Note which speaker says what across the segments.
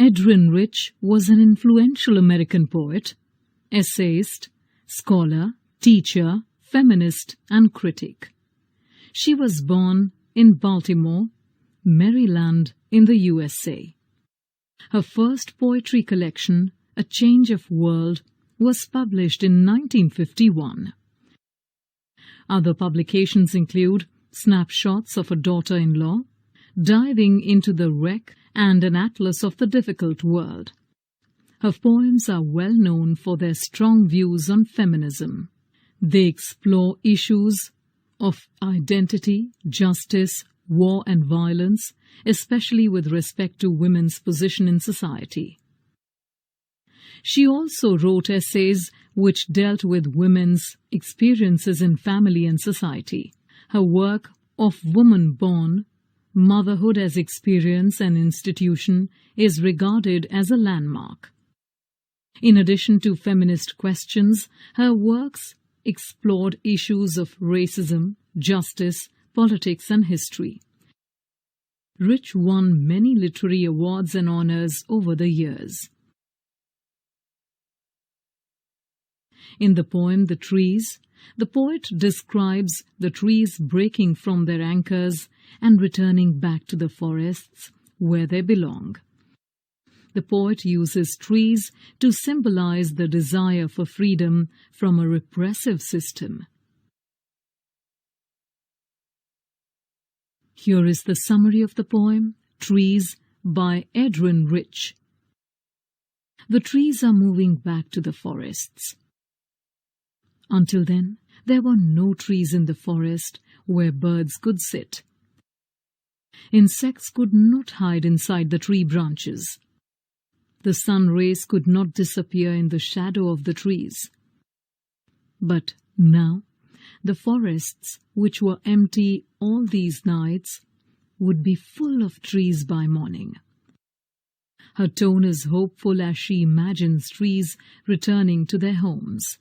Speaker 1: Edwin Rich was an influential American poet, essayist, scholar, teacher, feminist, and critic. She was born in Baltimore, Maryland, in the USA. Her first poetry collection, A Change of World, was published in 1951. Other publications include Snapshots of a Daughter-in-Law, Diving into the Wreck, and An Atlas of the Difficult World. Her poems are well known for their strong views on feminism. They explore issues of identity, justice, war and violence, especially with respect to women's position in society. She also wrote essays which dealt with women's experiences in family and society. Her work, Of Woman Born, Motherhood as Experience and Institution, is regarded as a landmark. In addition to feminist questions, her works explored issues of racism, justice, politics, and history. Rich won many literary awards and honors over the years. In the poem The Trees, the poet describes the trees breaking from their anchors and returning back to the forests where they belong. The poet uses trees to symbolize the desire for freedom from a repressive system. Here is the summary of the poem, Trees, by Edwin Rich. The trees are moving back to the forests. Until then, there were no trees in the forest where birds could sit. Insects could not hide inside the tree branches. The sun rays could not disappear in the shadow of the trees. But now, the forests, which were empty all these nights, would be full of trees by morning. Her tone is hopeful as she imagines trees returning to their homes.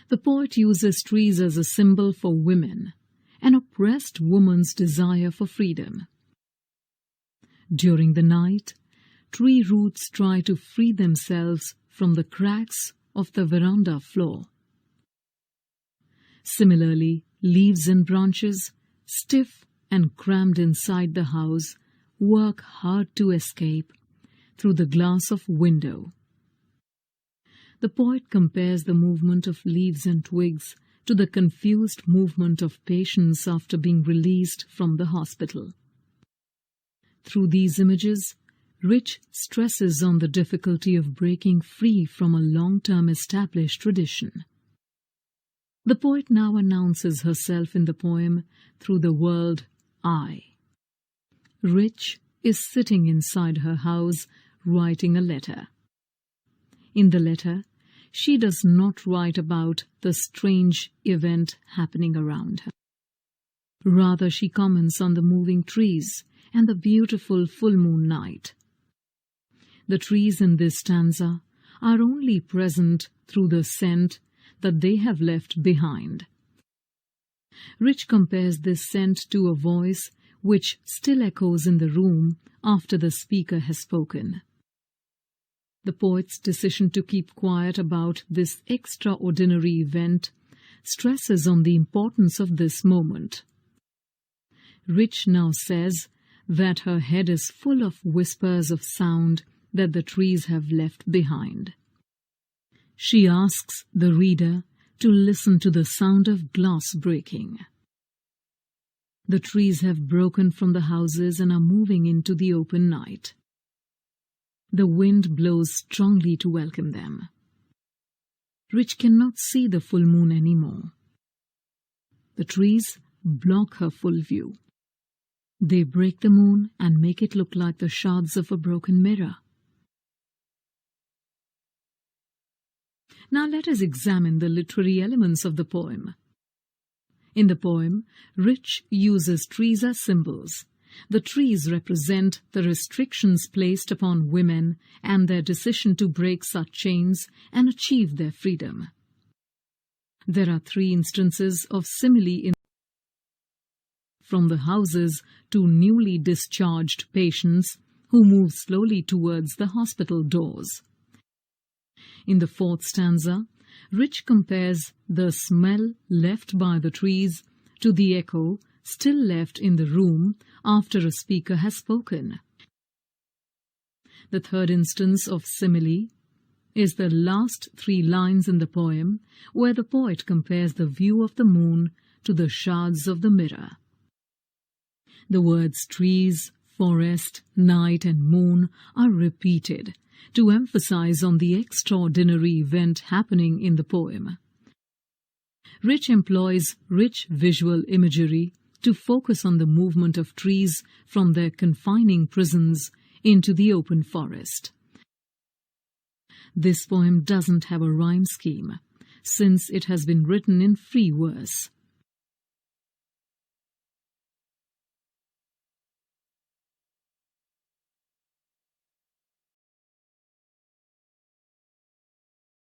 Speaker 1: The poet uses trees as a symbol for women, an oppressed woman's desire for freedom. During the night, tree roots try to free themselves from the cracks of the veranda floor. Similarly, leaves and branches, stiff and crammed inside the house, work hard to escape through the glass of window. The poet compares the movement of leaves and twigs to the confused movement of patients after being released from the hospital. Through these images, Rich stresses on the difficulty of breaking free from a long-term established tradition. The poet now announces herself in the poem through the word I. Rich is sitting inside her house writing a letter. In the letter, she does not write about the strange event happening around her. Rather, she comments on the moving trees and the beautiful full moon night. The trees in this stanza are only present through the scent that they have left behind. Rich compares this scent to a voice which still echoes in the room after the speaker has spoken. The poet's decision to keep quiet about this extraordinary event stresses on the importance of this moment. Rich now says that her head is full of whispers of sound that the trees have left behind. She asks the reader to listen to the sound of glass breaking. The trees have broken from the houses and are moving into the open night. The wind blows strongly to welcome them. Rich cannot see the full moon anymore. The trees block her full view. They break the moon and make it look like the shards of a broken mirror. Now let us examine the literary elements of the poem. In the poem, Rich uses trees as symbols. The trees represent the restrictions placed upon women and their decision to break such chains and achieve their freedom. There are 3 instances of simile in from the houses to newly discharged patients who moves slowly towards the hospital doors. In the fourth stanza, Rich compares the smell left by the trees to the echo still left in the room after a speaker has spoken. The third instance of simile is the last 3 lines in the poem, where the poet compares the view of the moon to the shards of the mirror. The words trees, forest, night and moon are repeated to emphasize on the extraordinary event happening in the poem. Rich employs rich visual imagery to focus on the movement of trees from their confining prisons into the open forest. This poem doesn't have a rhyme scheme, since it has been written in free verse.